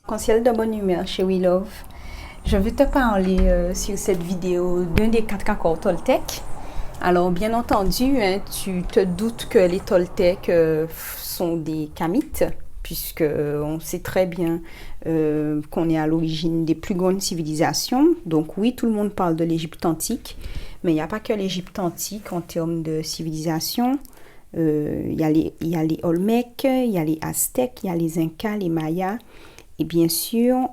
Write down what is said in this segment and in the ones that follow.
Arc-en-ciel de bonne humeur chez We Love. Je vais te parler sur cette vidéo d'un des 4 accords Toltec. Alors, bien entendu, tu te doutes que les Toltecs sont des Kamites, puisque on sait très bien qu'on est à l'origine des plus grandes civilisations. Donc oui, tout le monde parle de l'Égypte antique, mais il n'y a pas que l'Égypte antique en termes de civilisation. Il y a les Olmèques, il y a les Aztèques, il y a les Incas, les Mayas. Et bien sûr,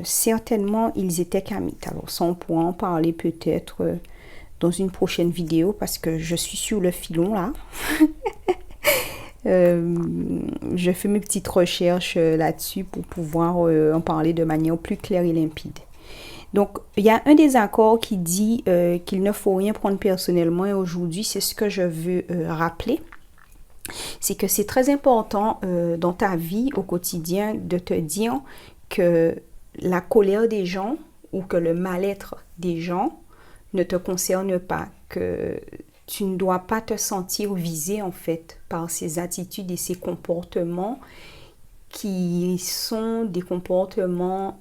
certainement, ils étaient Kamites. Alors ça, on pourra en parler peut-être dans une prochaine vidéo parce que je suis sur le filon là. Je fais mes petites recherches là-dessus pour pouvoir en parler de manière plus claire et limpide. Donc, il y a un des accords qui dit qu'il ne faut rien prendre personnellement et aujourd'hui, c'est ce que je veux rappeler. C'est que c'est très important dans ta vie au quotidien de te dire que la colère des gens ou que le mal-être des gens ne te concerne pas, que tu ne dois pas te sentir visé en fait par ces attitudes et ces comportements qui sont des comportements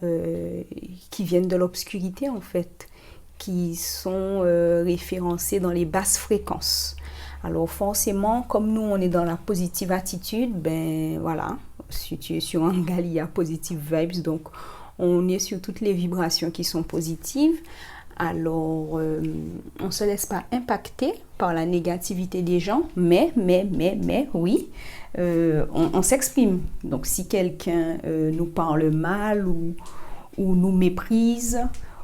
qui viennent de l'obscurité en fait, qui sont référencés dans les basses fréquences. Alors forcément, comme nous, on est dans la positive attitude, ben voilà, si tu es sur Angalia Positive Vibes, donc on est sur toutes les vibrations qui sont positives. Alors, on ne se laisse pas impacter par la négativité des gens, mais oui, on s'exprime. Donc, si quelqu'un nous parle mal ou nous méprise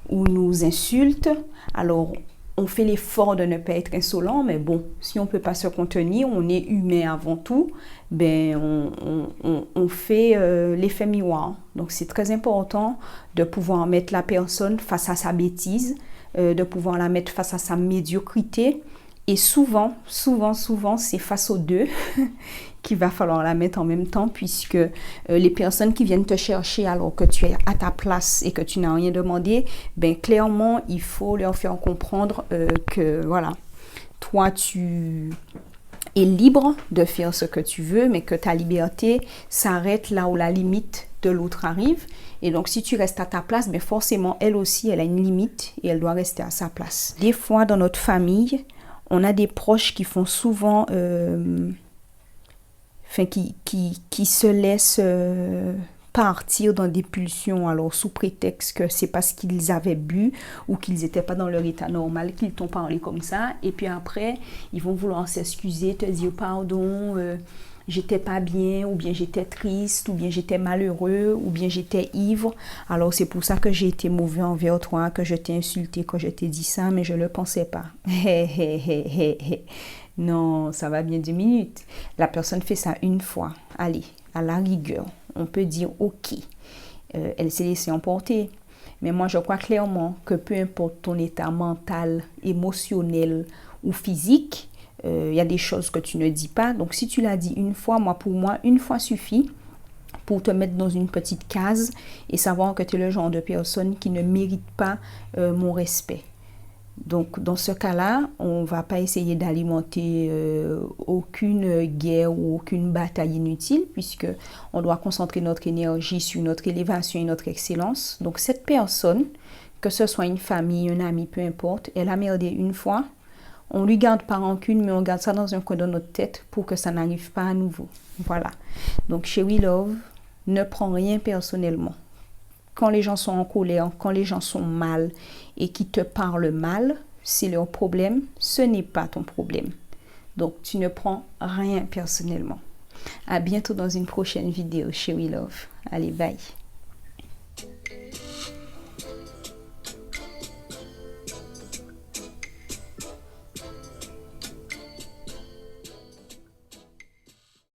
ou nous insulte, alors on fait l'effort de ne pas être insolent, mais bon, si on ne peut pas se contenir, on est humain avant tout, ben on fait l'effet miroir. Donc c'est très important de pouvoir mettre la personne face à sa bêtise, de pouvoir la mettre face à sa médiocrité. Et souvent, c'est face aux deux qu'il va falloir la mettre en même temps puisque les personnes qui viennent te chercher alors que tu es à ta place et que tu n'as rien demandé, ben clairement, il faut leur faire comprendre que voilà, toi tu es libre de faire ce que tu veux, mais que ta liberté s'arrête là où la limite de l'autre arrive. Et donc, si tu restes à ta place, ben forcément, elle aussi, elle a une limite et elle doit rester à sa place. Des fois, dans notre famille, on a des proches qui font souvent, qui se laissent partir dans des pulsions, alors sous prétexte que c'est parce qu'ils avaient bu ou qu'ils n'étaient pas dans leur état normal qu'ils t'ont parlé comme ça. Et puis après, ils vont vouloir s'excuser, te dire pardon, j'étais pas bien, ou bien j'étais triste, ou bien j'étais malheureux, ou bien j'étais ivre. Alors c'est pour ça que j'ai été mauvais envers toi, que je t'ai insulté, que je t'ai dit ça, mais je ne le pensais pas. Non, ça va bien 2 minutes. La personne fait ça une fois. Allez, à la rigueur, on peut dire ok. Elle s'est laissée emporter. Mais moi, je crois clairement que peu importe ton état mental, émotionnel ou physique, il y a des choses que tu ne dis pas. Donc, si tu l'as dit une fois, pour moi, une fois suffit pour te mettre dans une petite case et savoir que tu es le genre de personne qui ne mérite pas mon respect. Donc, dans ce cas-là, on ne va pas essayer d'alimenter aucune guerre ou aucune bataille inutile puisque on doit concentrer notre énergie sur notre élévation et notre excellence. Donc, cette personne, que ce soit une famille, un ami, peu importe, elle a merdé une fois. On ne lui garde pas rancune, mais on garde ça dans un coin de notre tête pour que ça n'arrive pas à nouveau. Voilà. Donc, chez We Love, ne prends rien personnellement. Quand les gens sont en colère, quand les gens sont mal et qui te parlent mal, c'est leur problème, ce n'est pas ton problème. Donc, tu ne prends rien personnellement. À bientôt dans une prochaine vidéo chez We Love. Allez, bye.